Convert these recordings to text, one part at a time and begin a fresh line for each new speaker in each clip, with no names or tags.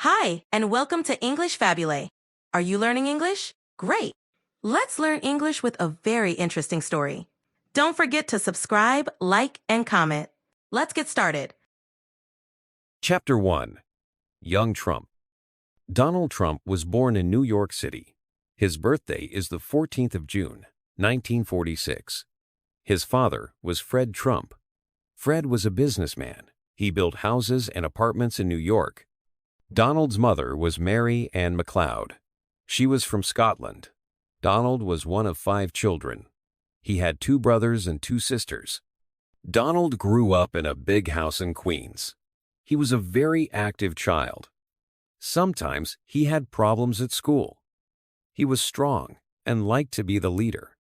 Hi, and welcome to English Fabulous. Are you learning English? Great! Let's learn English with a very interesting story. Don't forget to subscribe, like, and comment. Let's get started.
Chapter 1. Young Trump. Donald Trump was born in New York City. His birthday is the 14th of June, 1946. His father was Fred Trump. Fred was a businessman. He built houses and apartments in New York. Donald's mother was Mary Ann MacLeod. She was from Scotland. Donald was one of 5 children. He had 2 brothers and 2 sisters. Donald grew up in a big house in Queens. He was a very active child. Sometimes he had problems at school. He was strong and liked to be the leader.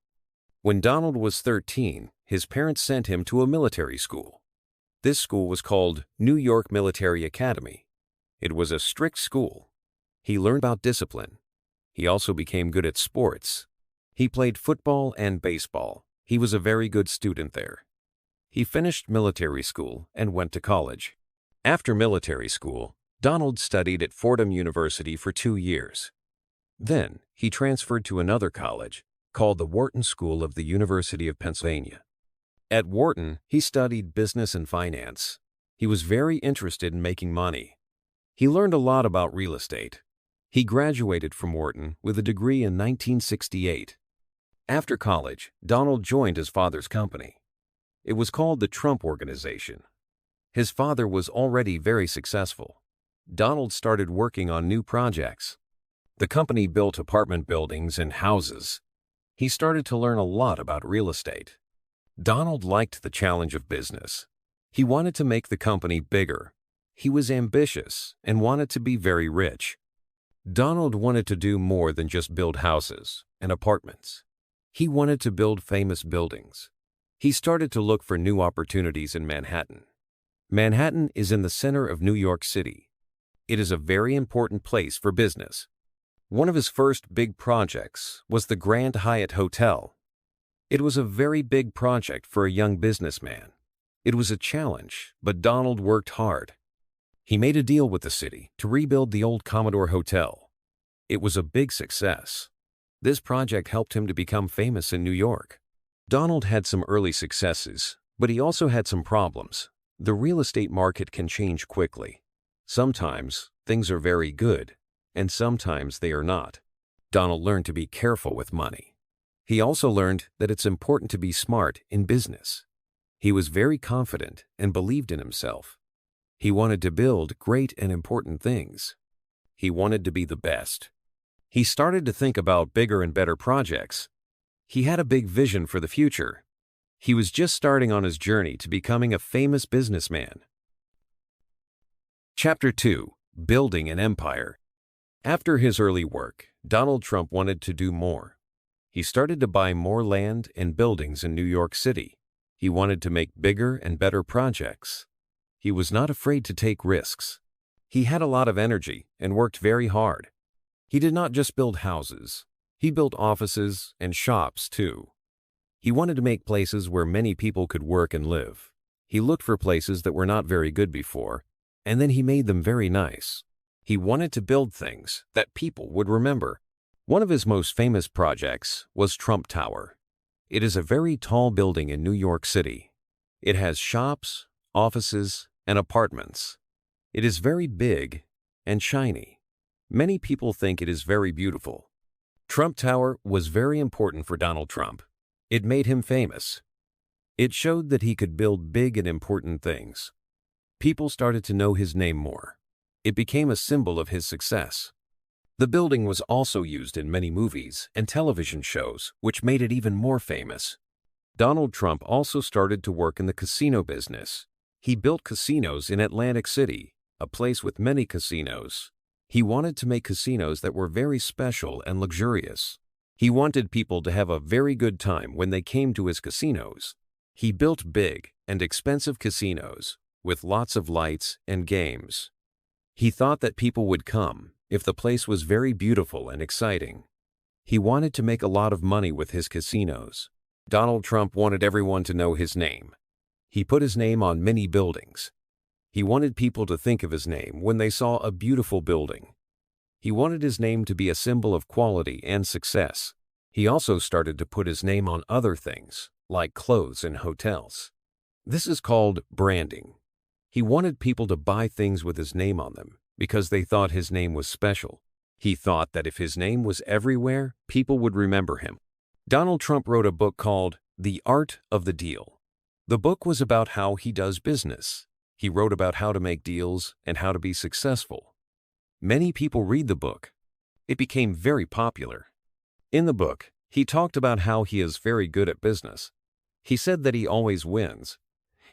When Donald was 13, his parents sent him to a military school. This school was called New York Military Academy. It was a strict school. He learned about discipline. He also became good at sports. He played football and baseball. He was a very good student there. He finished military school and went to college. After military school, Donald studied at Fordham University for 2 years. Then, he transferred to another college called the Wharton School of the University of Pennsylvania. At Wharton, he studied business and finance. He was very interested in making money. He learned a lot about real estate. He graduated from Wharton with a degree in 1968. After college, Donald joined his father's company. It was called the Trump Organization. His father was already very successful. Donald started working on new projects. The company built apartment buildings and houses. He started to learn a lot about real estate. Donald liked the challenge of business. He wanted to make the company bigger. He was ambitious and wanted to be very rich. Donald wanted to do more than just build houses and apartments. He wanted to build famous buildings. He started to look for new opportunities in Manhattan. Manhattan is in the center of New York City. It is a very important place for business. One of his first big projects was the Grand Hyatt Hotel. It was a very big project for a young businessman. It was a challenge, but Donald worked hard. He made a deal with the city to rebuild the old Commodore Hotel. It was a big success. This project helped him to become famous in New York. Donald had some early successes, but he also had some problems. The real estate market can change quickly. Sometimes things are very good, and sometimes they are not. Donald learned to be careful with money. He also learned that it's important to be smart in business. He was very confident and believed in himself. He wanted to build great and important things. He wanted to be the best. He started to think about bigger and better projects. He had a big vision for the future. He was just starting on his journey to becoming a famous businessman. Chapter 2. Building an Empire. After his early work, Donald Trump wanted to do more. He started to buy more land and buildings in New York City. He wanted to make bigger and better projects. He was not afraid to take risks. He had a lot of energy and worked very hard. He did not just build houses. He built offices and shops too. He wanted to make places where many people could work and live. He looked for places that were not very good before, and then he made them very nice. He wanted to build things that people would remember. One of his most famous projects was Trump Tower. It is a very tall building in New York City. It has shops, offices, and apartments. It is very big and shiny. Many people think it is very beautiful. Trump Tower was very important for Donald Trump. It made him famous. It showed that he could build big and important things. People started to know his name more. It became a symbol of his success. The building was also used in many movies and television shows, which made it even more famous. Donald Trump also started to work in the casino business. He built casinos in Atlantic City, a place with many casinos. He wanted to make casinos that were very special and luxurious. He wanted people to have a very good time when they came to his casinos. He built big and expensive casinos with lots of lights and games. He thought that people would come if the place was very beautiful and exciting. He wanted to make a lot of money with his casinos. Donald Trump wanted everyone to know his name. He put his name on many buildings. He wanted people to think of his name when they saw a beautiful building. He wanted his name to be a symbol of quality and success. He also started to put his name on other things, like clothes and hotels. This is called branding. He wanted people to buy things with his name on them because they thought his name was special. He thought that if his name was everywhere, people would remember him. Donald Trump wrote a book called The Art of the Deal. The book was about how he does business. He wrote about how to make deals and how to be successful. Many people read the book. It became very popular. In the book, he talked about how he is very good at business. He said that he always wins.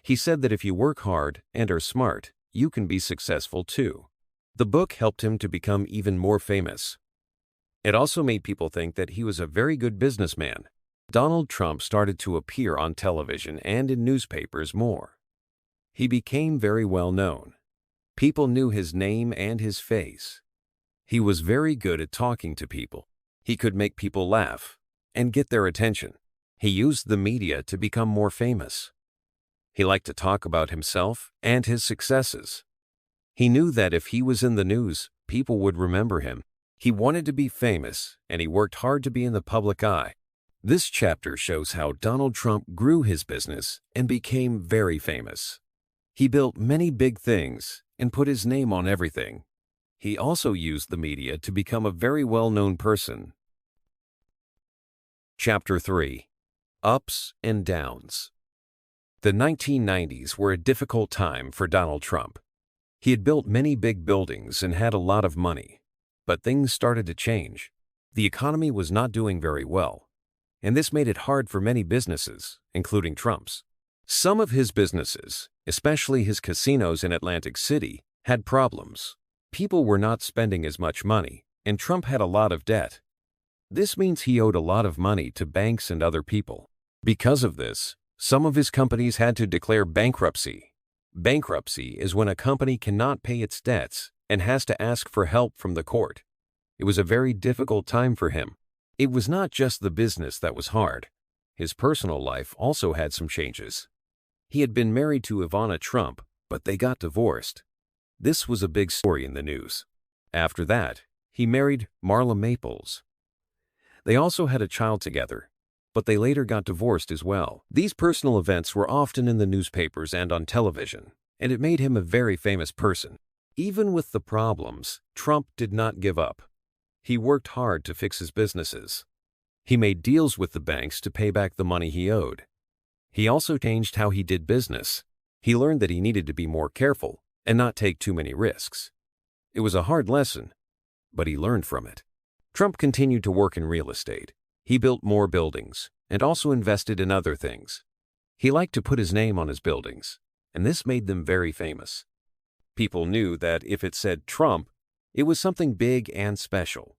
He said that if you work hard and are smart, you can be successful too. The book helped him to become even more famous. It also made people think that he was a very good businessman. Donald Trump started to appear on television and in newspapers more. He became very well known. People knew his name and his face. He was very good at talking to people. He could make people laugh and get their attention. He used the media to become more famous. He liked to talk about himself and his successes. He knew that if he was in the news, people would remember him. He wanted to be famous, and he worked hard to be in the public eye. This chapter shows how Donald Trump grew his business and became very famous. He built many big things and put his name on everything. He also used the media to become a very well-known person. Chapter 3. Ups and Downs. The 1990s were a difficult time for Donald Trump. He had built many big buildings and had a lot of money, but things started to change. The economy was not doing very well, and this made it hard for many businesses, including Trump's. Some of his businesses, especially his casinos in Atlantic City, had problems. People were not spending as much money, and Trump had a lot of debt. This means he owed a lot of money to banks and other people. Because of this, some of his companies had to declare bankruptcy. Bankruptcy is when a company cannot pay its debts and has to ask for help from the court. It was a very difficult time for him. It was not just the business that was hard. His personal life also had some changes. He had been married to Ivana Trump, but they got divorced. This was a big story in the news. After that, he married Marla Maples. They also had a child together, but they later got divorced as well. These personal events were often in the newspapers and on television, and it made him a very famous person. Even with the problems, Trump did not give up. He worked hard to fix his businesses. He made deals with the banks to pay back the money he owed. He also changed how he did business. He learned that he needed to be more careful and not take too many risks. It was a hard lesson, but he learned from it. Trump continued to work in real estate. He built more buildings and also invested in other things. He liked to put his name on his buildings, and this made them very famous. People knew that if it said Trump, it was something big and special.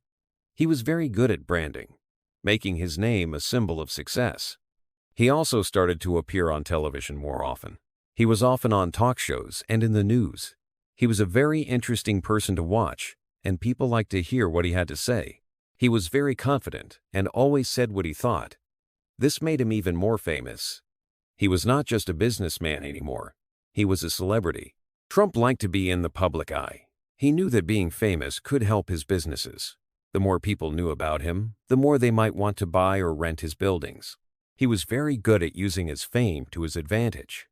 He was very good at branding, making his name a symbol of success. He also started to appear on television more often. He was often on talk shows and in the news. He was a very interesting person to watch, and people liked to hear what he had to say. He was very confident and always said what he thought. This made him even more famous. He was not just a businessman anymore. He was a celebrity. Trump liked to be in the public eye. He knew that being famous could help his businesses. The more people knew about him, the more they might want to buy or rent his buildings. He was very good at using his fame to his advantage.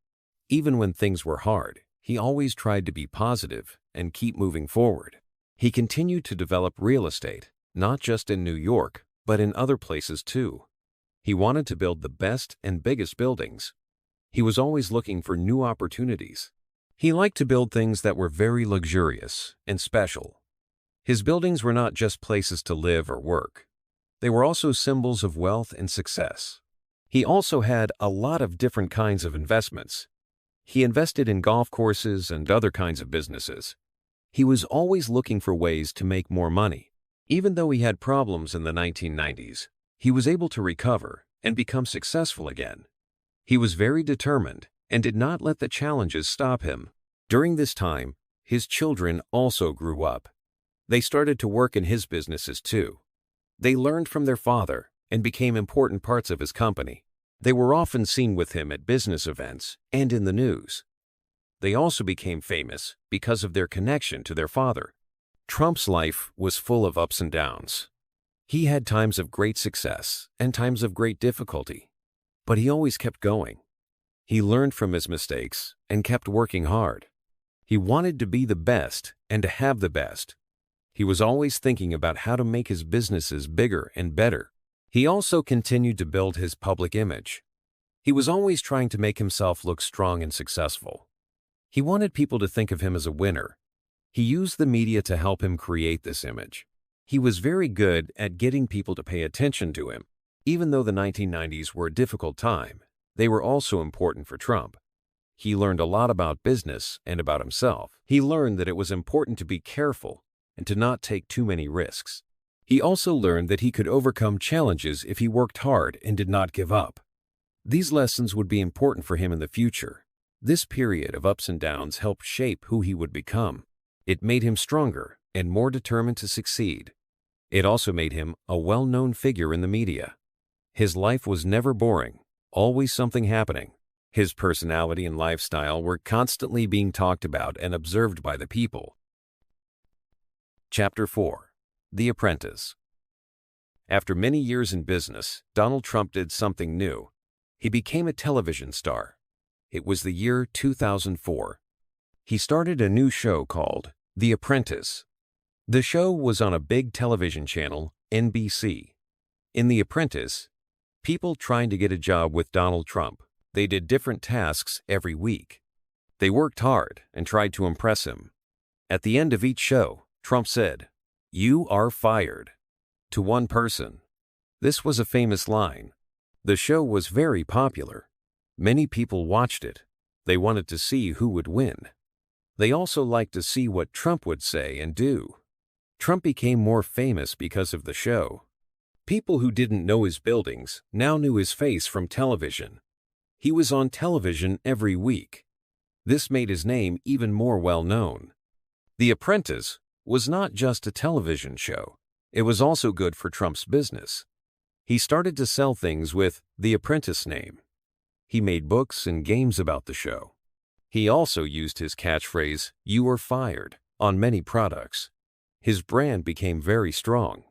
Even when things were hard, he always tried to be positive and keep moving forward. He continued to develop real estate, not just in New York, but in other places too. He wanted to build the best and biggest buildings. He was always looking for new opportunities. He liked to build things that were very luxurious and special. His buildings were not just places to live or work. They were also symbols of wealth and success. He also had a lot of different kinds of investments. He invested in golf courses and other kinds of businesses. He was always looking for ways to make more money. Even though he had problems in the 1990s, he was able to recover and become successful again. He was very determined and did not let the challenges stop him. During this time, his children also grew up. They started to work in his businesses too. They learned from their father and became important parts of his company. They were often seen with him at business events and in the news. They also became famous because of their connection to their father. Trump's life was full of ups and downs. He had times of great success and times of great difficulty, but he always kept going. He learned from his mistakes and kept working hard. He wanted to be the best and to have the best. He was always thinking about how to make his businesses bigger and better. He also continued to build his public image. He was always trying to make himself look strong and successful. He wanted people to think of him as a winner. He used the media to help him create this image. He was very good at getting people to pay attention to him. Even though the 1990s were a difficult time, they were also important for Trump. He learned a lot about business and about himself. He learned that it was important to be careful and to not take too many risks. He also learned that he could overcome challenges if he worked hard and did not give up. These lessons would be important for him in the future. This period of ups and downs helped shape who he would become. It made him stronger and more determined to succeed. It also made him a well-known figure in the media. His life was never boring, always something happening. His personality and lifestyle were constantly being talked about and observed by the people. Chapter 4. The Apprentice. After many years in business, Donald Trump did something new. He became a television star. It was the year 2004. He started a new show called The Apprentice. The show was on a big television channel, NBC. In The Apprentice, people trying to get a job with Donald Trump. They did different tasks every week. They worked hard and tried to impress him. At the end of each show, Trump said, "You are fired," to one person. This was a famous line. The show was very popular. Many people watched it. They wanted to see who would win. They also liked to see what Trump would say and do. Trump became more famous because of the show. People who didn't know his buildings now knew his face from television. He was on television every week. This made his name even more well-known. The Apprentice was not just a television show. It was also good for Trump's business. He started to sell things with the Apprentice name. He made books and games about the show. He also used his catchphrase, "You are fired," on many products. His brand became very strong.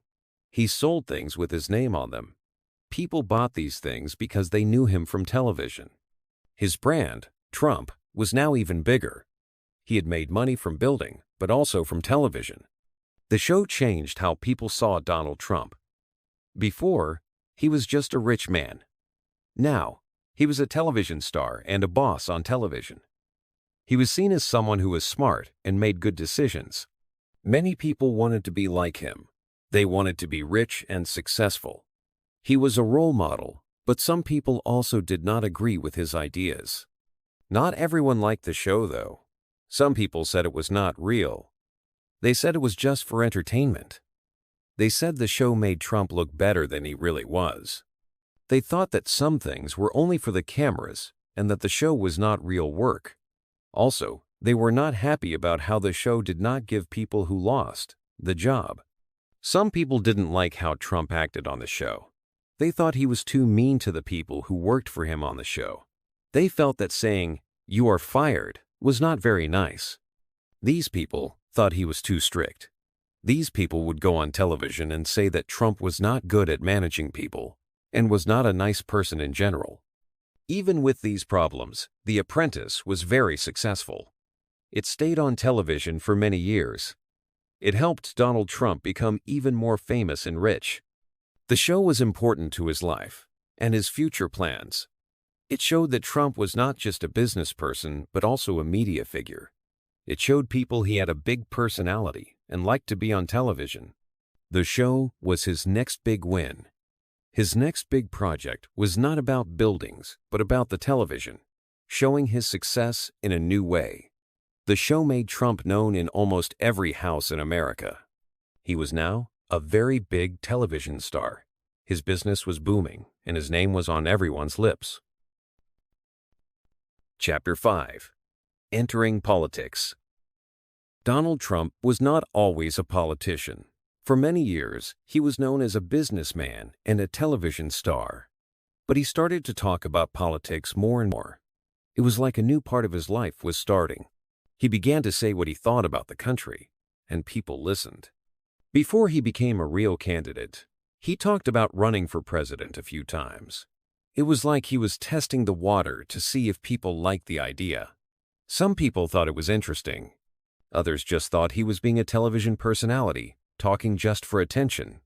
He sold things with his name on them. People bought these things because they knew him from television. His brand, Trump, was now even bigger. He had made money from building, but also from television. The show changed how people saw Donald Trump. Before, he was just a rich man. Now, he was a television star and a boss on television. He was seen as someone who was smart and made good decisions. Many people wanted to be like him. They wanted to be rich and successful. He was a role model, but some people also did not agree with his ideas. Not everyone liked the show, though. Some people said it was not real. They said it was just for entertainment. They said the show made Trump look better than he really was. They thought that some things were only for the cameras and that the show was not real work. Also, they were not happy about how the show did not give people who lost the job. Some people didn't like how Trump acted on the show. They thought he was too mean to the people who worked for him on the show. They felt that saying, "You are fired," was not very nice. These people thought he was too strict. These people would go on television and say that Trump was not good at managing people and was not a nice person in general. Even with these problems, The Apprentice was very successful. It stayed on television for many years. It helped Donald Trump become even more famous and rich. The show was important to his life and his future plans. It showed that Trump was not just a business person, but also a media figure. It showed people he had a big personality and liked to be on television. The show was his next big win. His next big project was not about buildings, but about the television, showing his success in a new way. The show made Trump known in almost every house in America. He was now a very big television star. His business was booming, and his name was on everyone's lips. Chapter 5. Entering Politics. Donald Trump was not always a politician. For many years, he was known as a businessman and a television star. But he started to talk about politics more and more. It was like a new part of his life was starting. He began to say what he thought about the country, and people listened. Before he became a real candidate, he talked about running for president a few times. It was like he was testing the water to see if people liked the idea. Some people thought it was interesting. Others just thought he was being a television personality, talking just for attention.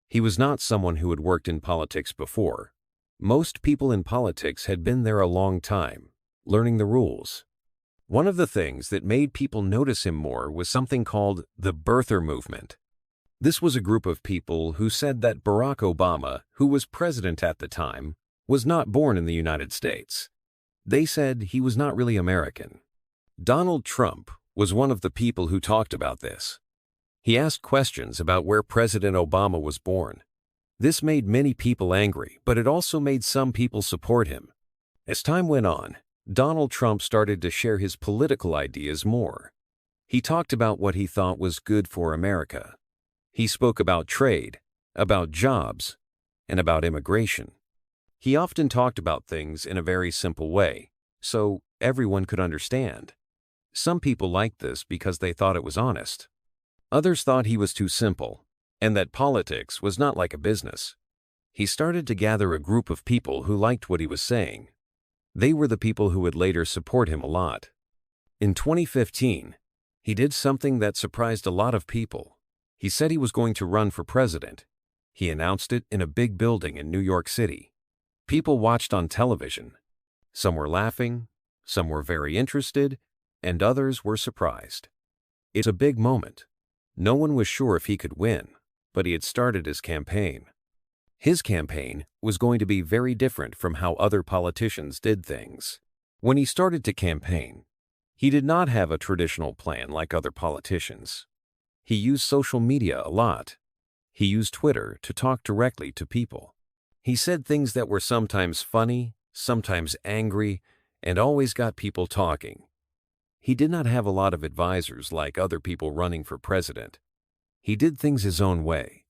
He was not someone who had worked in politics before. Most people in politics had been there a long time, learning the rules. One of the things that made people notice him more was something called the birther movement. This was a group of people who said that Barack Obama, who was president at the time, was not born in the United States. They said he was not really American. Donald Trump was one of the people who talked about this. He asked questions about where President Obama was born. This made many people angry, but it also made some people support him. As time went on, Donald Trump started to share his political ideas more. He talked about what he thought was good for America. He spoke about trade, about jobs, and about immigration. He often talked about things in a very simple way, so everyone could understand. Some people liked this because they thought it was honest. Others thought he was too simple, and that politics was not like a business. He started to gather a group of people who liked what he was saying. They were the people who would later support him a lot. In 2015, he did something that surprised a lot of people. He said he was going to run for president. He announced it in a big building in New York City. People watched on television. Some were laughing, some were very interested, and others were surprised. It's a big moment. No one was sure if he could win, but he had started his campaign. His campaign was going to be very different from how other politicians did things. When he started to campaign, he did not have a traditional plan like other politicians. He used social media a lot. He used Twitter to talk directly to people. He said things that were sometimes funny, sometimes angry, and always got people talking. He did not have a lot of advisors like other people running for president. He did things his own way.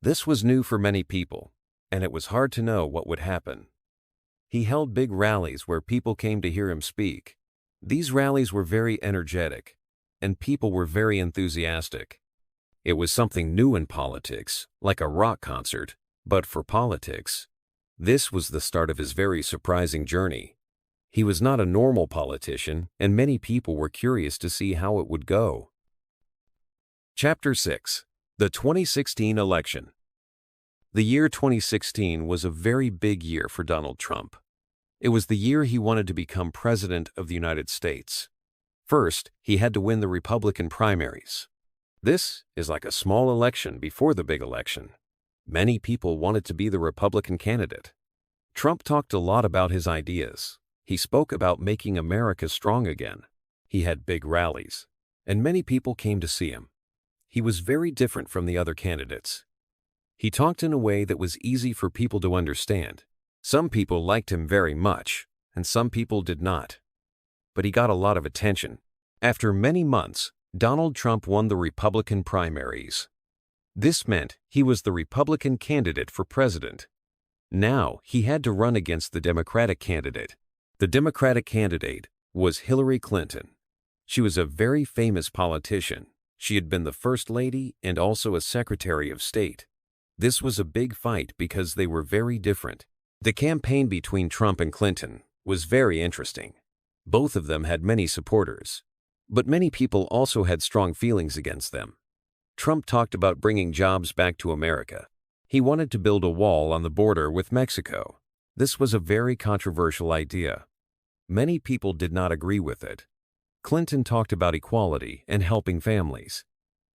This was new for many people, and it was hard to know what would happen. He held big rallies where people came to hear him speak. These rallies were very energetic, and people were very enthusiastic. It was something new in politics, like a rock concert, but for politics. This was the start of his very surprising journey. He was not a normal politician, and many people were curious to see how it would go. Chapter 6. The 2016 Election. The year 2016 was a very big year for Donald Trump. It was the year he wanted to become President of the United States. First, he had to win the Republican primaries. This is like a small election before the big election. Many people wanted to be the Republican candidate. Trump talked a lot about his ideas. He spoke about making America strong again. He had big rallies, and many people came to see him. He was very different from the other candidates. He talked in a way that was easy for people to understand. Some people liked him very much, and some people did not. But he got a lot of attention. After many months, Donald Trump won the Republican primaries. This meant he was the Republican candidate for president. Now he had to run against the Democratic candidate. The Democratic candidate was Hillary Clinton. She was a very famous politician. She had been the First Lady and also a Secretary of State. This was a big fight because they were very different. The campaign between Trump and Clinton was very interesting. Both of them had many supporters, but many people also had strong feelings against them. Trump talked about bringing jobs back to America. He wanted to build a wall on the border with Mexico. This was a very controversial idea. Many people did not agree with it. Clinton talked about equality and helping families.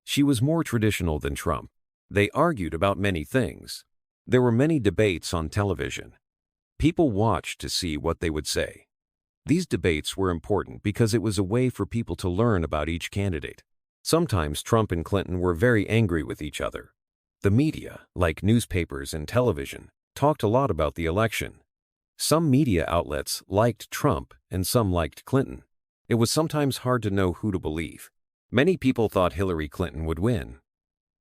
She was more traditional than Trump. They argued about many things. There were many debates on television. People watched to see what they would say. These debates were important because it was a way for people to learn about each candidate. Sometimes Trump and Clinton were very angry with each other. The media, like newspapers and television, talked a lot about the election. Some media outlets liked Trump and some liked Clinton. It was sometimes hard to know who to believe. Many people thought Hillary Clinton would win.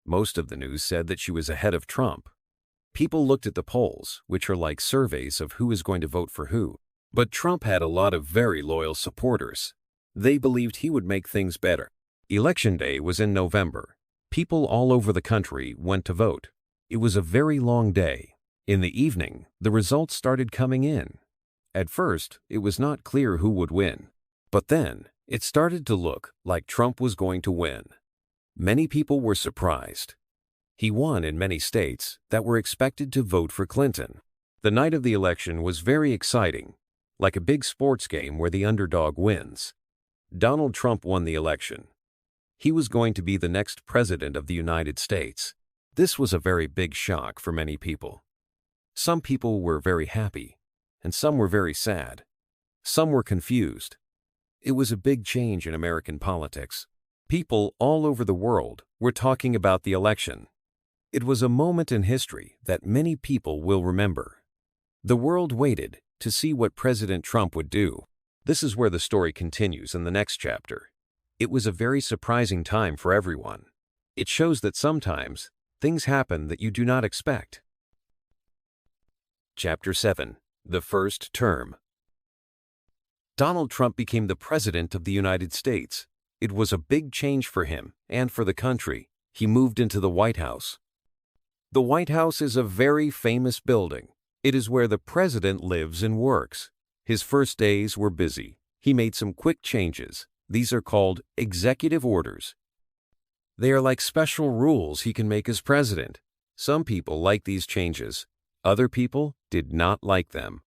Most of the news said that she was ahead of Trump. People looked at the polls, which are like surveys of who is going to vote for who. But Trump had a lot of very loyal supporters. They believed he would make things better. Election day was in November. People all over the country went to vote. It was a very long day. In the evening, the results started coming in. At first, it was not clear who would win. But then, it started to look like Trump was going to win. Many people were surprised. He won in many states that were expected to vote for Clinton. The night of the election was very exciting, like a big sports game where the underdog wins. Donald Trump won the election. He was going to be the next president of the United States. This was a very big shock for many people. Some people were very happy, and some were very sad. Some were confused. It was a big change in American politics. People all over the world were talking about the election. It was a moment in history that many people will remember. The world waited to see what President Trump would do. This is where the story continues in the next chapter. It was a very surprising time for everyone. It shows that sometimes things happen that you do not expect. Chapter 7. The First Term. Donald Trump became the President of the United States. It was a big change for him and for the country. He moved into the White House. The White House is a very famous building. It is where the president lives and works. His first days were busy. He made some quick changes. These are called executive orders. They are like special rules he can make as president. Some people like these changes. Other people did not like them.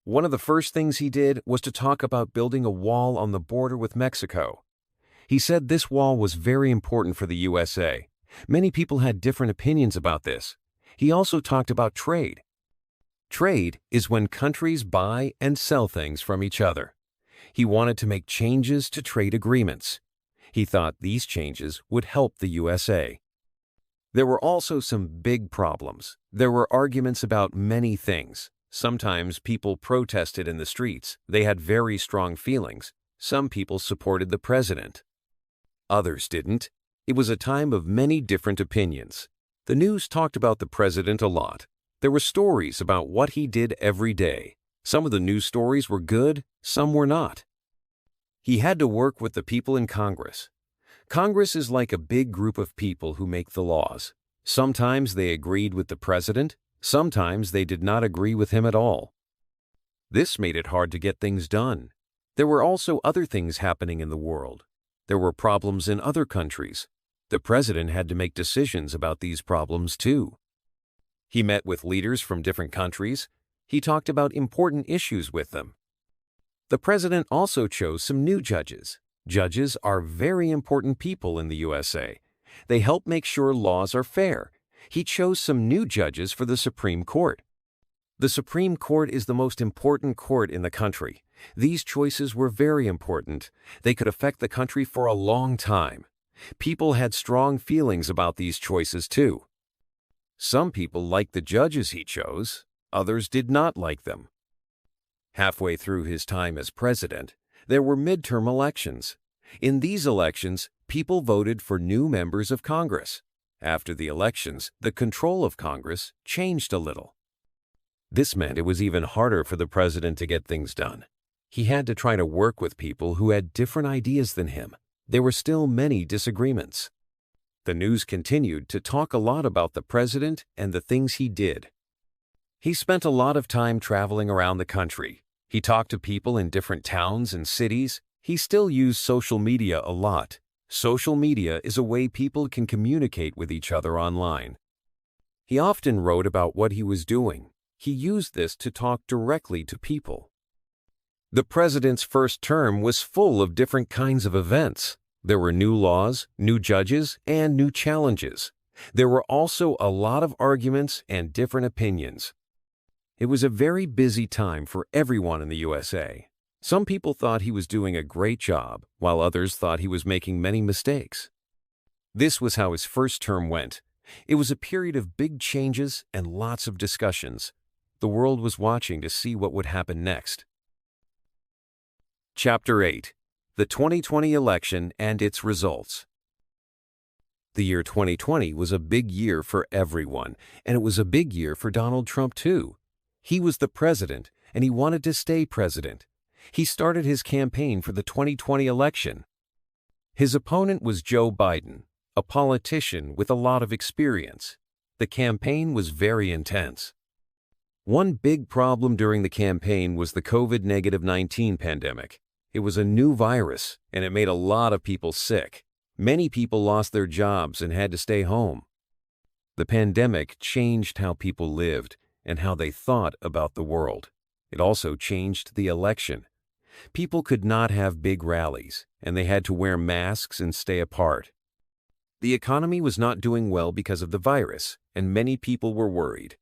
One of the first things he did was to talk about building a wall on the border with Mexico. He said this wall was very important for the USA. Many people had different opinions about this. He also talked about trade. Trade is when countries buy and sell things from each other. He wanted to make changes to trade agreements. He thought these changes would help the USA. There were also some big problems. There were arguments about many things. Sometimes people protested in the streets. They had very strong feelings. Some people supported the president. Others didn't. It was a time of many different opinions. The news talked about the president a lot. There were stories about what he did every day. Some of the news stories were good, some were not. He had to work with the people in Congress. Congress is like a big group of people who make the laws. Sometimes they agreed with the president, sometimes they did not agree with him at all. This made it hard to get things done. There were also other things happening in the world. There were problems in other countries. The president had to make decisions about these problems too. He met with leaders from different countries. He talked about important issues with them. The president also chose some new judges. Judges are very important people in the USA. They help make sure laws are fair. He chose some new judges for the Supreme Court. The Supreme Court is the most important court in the country. These choices were very important. They could affect the country for a long time. People had strong feelings about these choices too. Some people liked the judges he chose. Others did not like them. Halfway through his time as president, there were midterm elections. In these elections, people voted for new members of Congress. After the elections, the control of Congress changed a little. This meant it was even harder for the president to get things done. He had to try to work with people who had different ideas than him. There were still many disagreements. The news continued to talk a lot about the president and the things he did. He spent a lot of time traveling around the country. He talked to people in different towns and cities. He still used social media a lot. Social media is a way people can communicate with each other online. He often wrote about what he was doing. He used this to talk directly to people. The president's first term was full of different kinds of events. There were new laws, new judges, and new challenges. There were also a lot of arguments and different opinions. It was a very busy time for everyone in the USA. Some people thought he was doing a great job, while others thought he was making many mistakes. This was how his first term went. It was a period of big changes and lots of discussions. The world was watching to see what would happen next. Chapter 8. The 2020 Election and Its Results. The year 2020 was a big year for everyone, and it was a big year for Donald Trump too. He was the president, and he wanted to stay president. He started his campaign for the 2020 election. His opponent was Joe Biden, a politician with a lot of experience. The campaign was very intense. One big problem during the campaign was the COVID-19 pandemic. It was a new virus, and it made a lot of people sick. Many people lost their jobs and had to stay home. The pandemic changed how people lived and how they thought about the world. It also changed the election. People could not have big rallies, and they had to wear masks and stay apart. The economy was not doing well because of the virus, and many people were worried.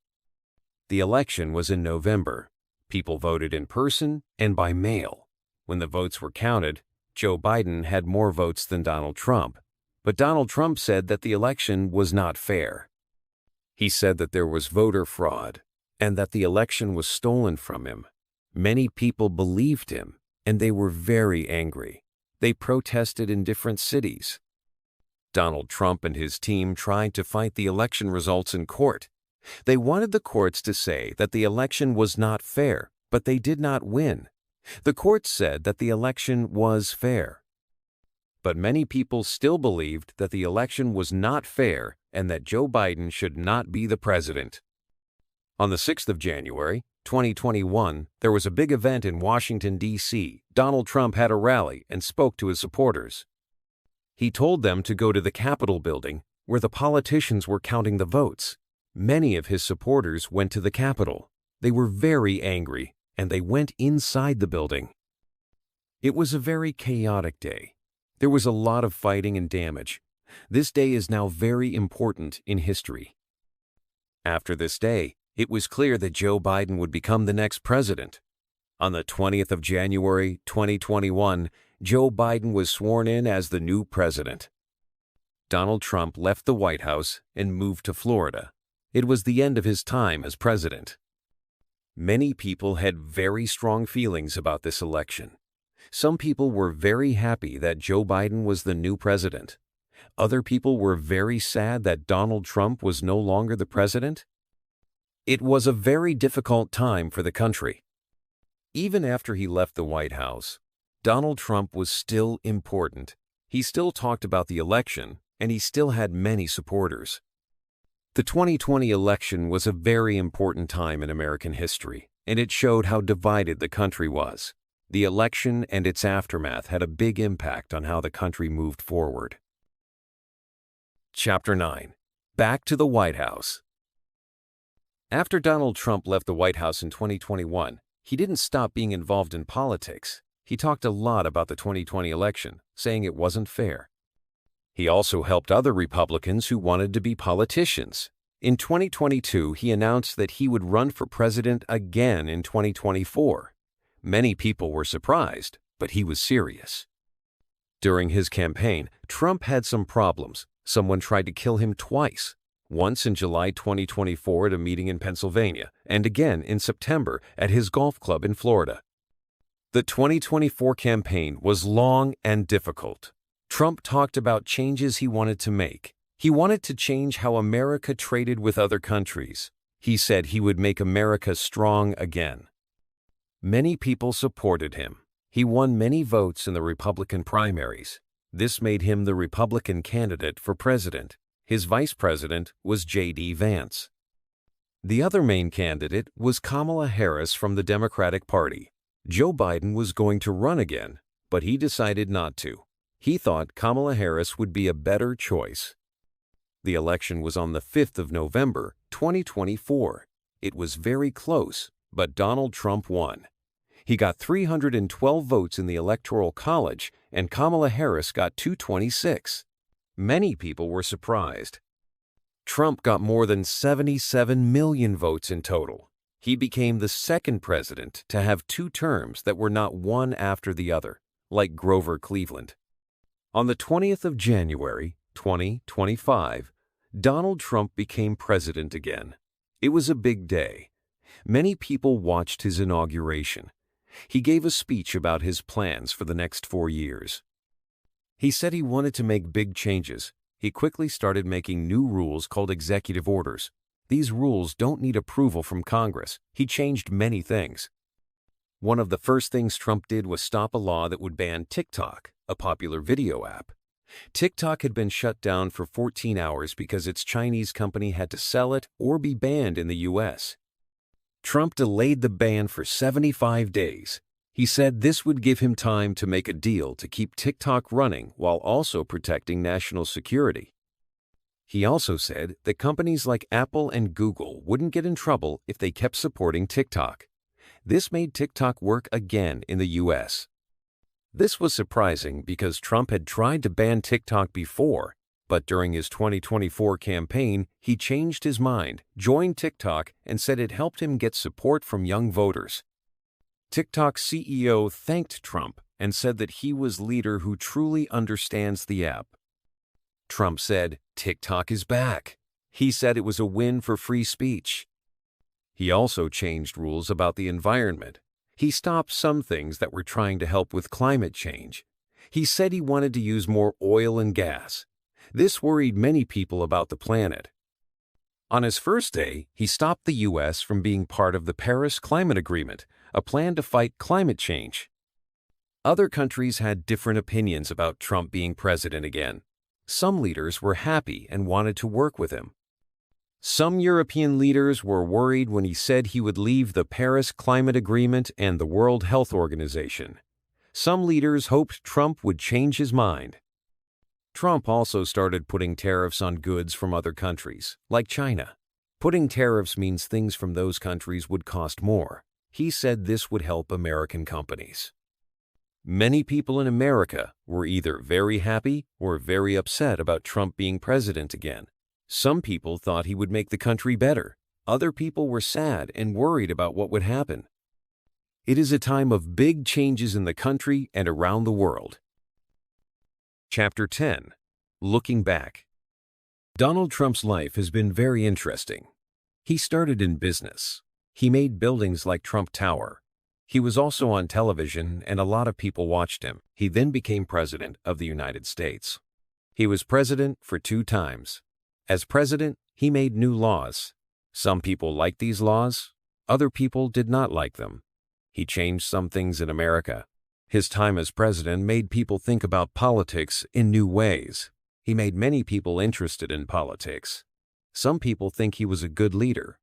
The election was in November. People voted in person and by mail. When the votes were counted, Joe Biden had more votes than Donald Trump, but Donald Trump said that the election was not fair. He said that there was voter fraud and that the election was stolen from him. Many people believed him, and they were very angry. They protested in different cities. Donald Trump and his team tried to fight the election results in court. They wanted the courts to say that the election was not fair, but they did not win. The courts said that the election was fair. But many people still believed that the election was not fair and that Joe Biden should not be the president. On the 6th of January, 2021, there was a big event in Washington, D.C. Donald Trump had a rally and spoke to his supporters. He told them to go to the Capitol building, where the politicians were counting the votes. Many of his supporters went to the Capitol. They were very angry, and they went inside the building. It was a very chaotic day. There was a lot of fighting and damage. This day is now very important in history. After this day, it was clear that Joe Biden would become the next president. On the 20th of January, 2021, Joe Biden was sworn in as the new president. Donald Trump left the White House and moved to Florida. It was the end of his time as president. Many people had very strong feelings about this election. Some people were very happy that Joe Biden was the new president. Other people were very sad that Donald Trump was no longer the president. It was a very difficult time for the country. Even after he left the White House, Donald Trump was still important. He still talked about the election, and he still had many supporters. The 2020 election was a very important time in American history, and it showed how divided the country was. The election and its aftermath had a big impact on how the country moved forward. Chapter 9. Back to the White House. After Donald Trump left the White House in 2021, he didn't stop being involved in politics. He talked a lot about the 2020 election, saying it wasn't fair. He also helped other Republicans who wanted to be politicians. In 2022, he announced that he would run for president again in 2024. Many people were surprised, but he was serious. During his campaign, Trump had some problems. Someone tried to kill him twice. Once in July 2024 at a meeting in Pennsylvania, and again in September at his golf club in Florida. The 2024 campaign was long and difficult. Trump talked about changes he wanted to make. He wanted to change how America traded with other countries. He said he would make America strong again. Many people supported him. He won many votes in the Republican primaries. This made him the Republican candidate for president. His vice president was J.D. Vance. The other main candidate was Kamala Harris from the Democratic Party. Joe Biden was going to run again, but he decided not to. He thought Kamala Harris would be a better choice. The election was on the 5th of November, 2024. It was very close, but Donald Trump won. He got 312 votes in the Electoral College, and Kamala Harris got 226. Many people were surprised. Trump got more than 77 million votes in total. He became the second president to have two terms that were not one after the other, like Grover Cleveland. On the 20th of January, 2025, Donald Trump became president again. It was a big day. Many people watched his inauguration. He gave a speech about his plans for the next 4 years. He said he wanted to make big changes. He quickly started making new rules called executive orders. These rules don't need approval from Congress. He changed many things. One of the first things Trump did was stop a law that would ban TikTok, a popular video app. TikTok had been shut down for 14 hours because its Chinese company had to sell it or be banned in the U.S. Trump delayed the ban for 75 days. He said this would give him time to make a deal to keep TikTok running while also protecting national security. He also said that companies like Apple and Google wouldn't get in trouble if they kept supporting TikTok. This made TikTok work again in the U.S. This was surprising because Trump had tried to ban TikTok before, but during his 2024 campaign, he changed his mind, joined TikTok, and said it helped him get support from young voters. TikTok's CEO thanked Trump and said that he was a leader who truly understands the app. Trump said, "TikTok is back." He said it was a win for free speech. He also changed rules about the environment. He stopped some things that were trying to help with climate change. He said he wanted to use more oil and gas. This worried many people about the planet. On his first day, he stopped the U.S. from being part of the Paris Climate Agreement, a plan to fight climate change. Other countries had different opinions about Trump being president again. Some leaders were happy and wanted to work with him. Some European leaders were worried when he said he would leave the Paris Climate Agreement and the World Health Organization. Some leaders hoped Trump would change his mind. Trump also started putting tariffs on goods from other countries, like China. Putting tariffs means things from those countries would cost more. He said this would help American companies. Many people in America were either very happy or very upset about Trump being president again. Some people thought he would make the country better. Other people were sad and worried about what would happen. It is a time of big changes in the country and around the world. Chapter 10. Looking Back. Donald Trump's life has been very interesting. He started in business. He made buildings like Trump Tower. He was also on television and a lot of people watched him. He then became president of the United States. He was president for 2 times. As president, he made new laws. Some people liked these laws. Other people did not like them. He changed some things in America. His time as president made people think about politics in new ways. He made many people interested in politics. Some people think he was a good leader.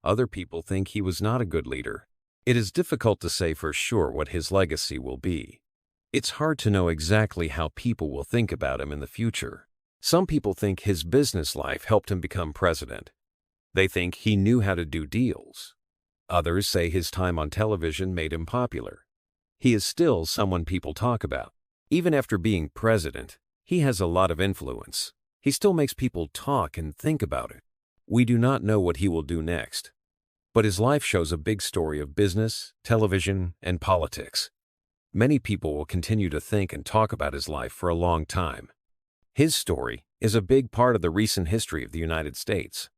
Other people think he was not a good leader. It is difficult to say for sure what his legacy will be. It's hard to know exactly how people will think about him in the future. Some people think his business life helped him become president. They think he knew how to do deals. Others say his time on television made him popular. He is still someone people talk about. Even after being president, he has a lot of influence. He still makes people talk and think about it. We do not know what he will do next. But his life shows a big story of business, television, and politics. Many people will continue to think and talk about his life for a long time. His story is a big part of the recent history of the United States.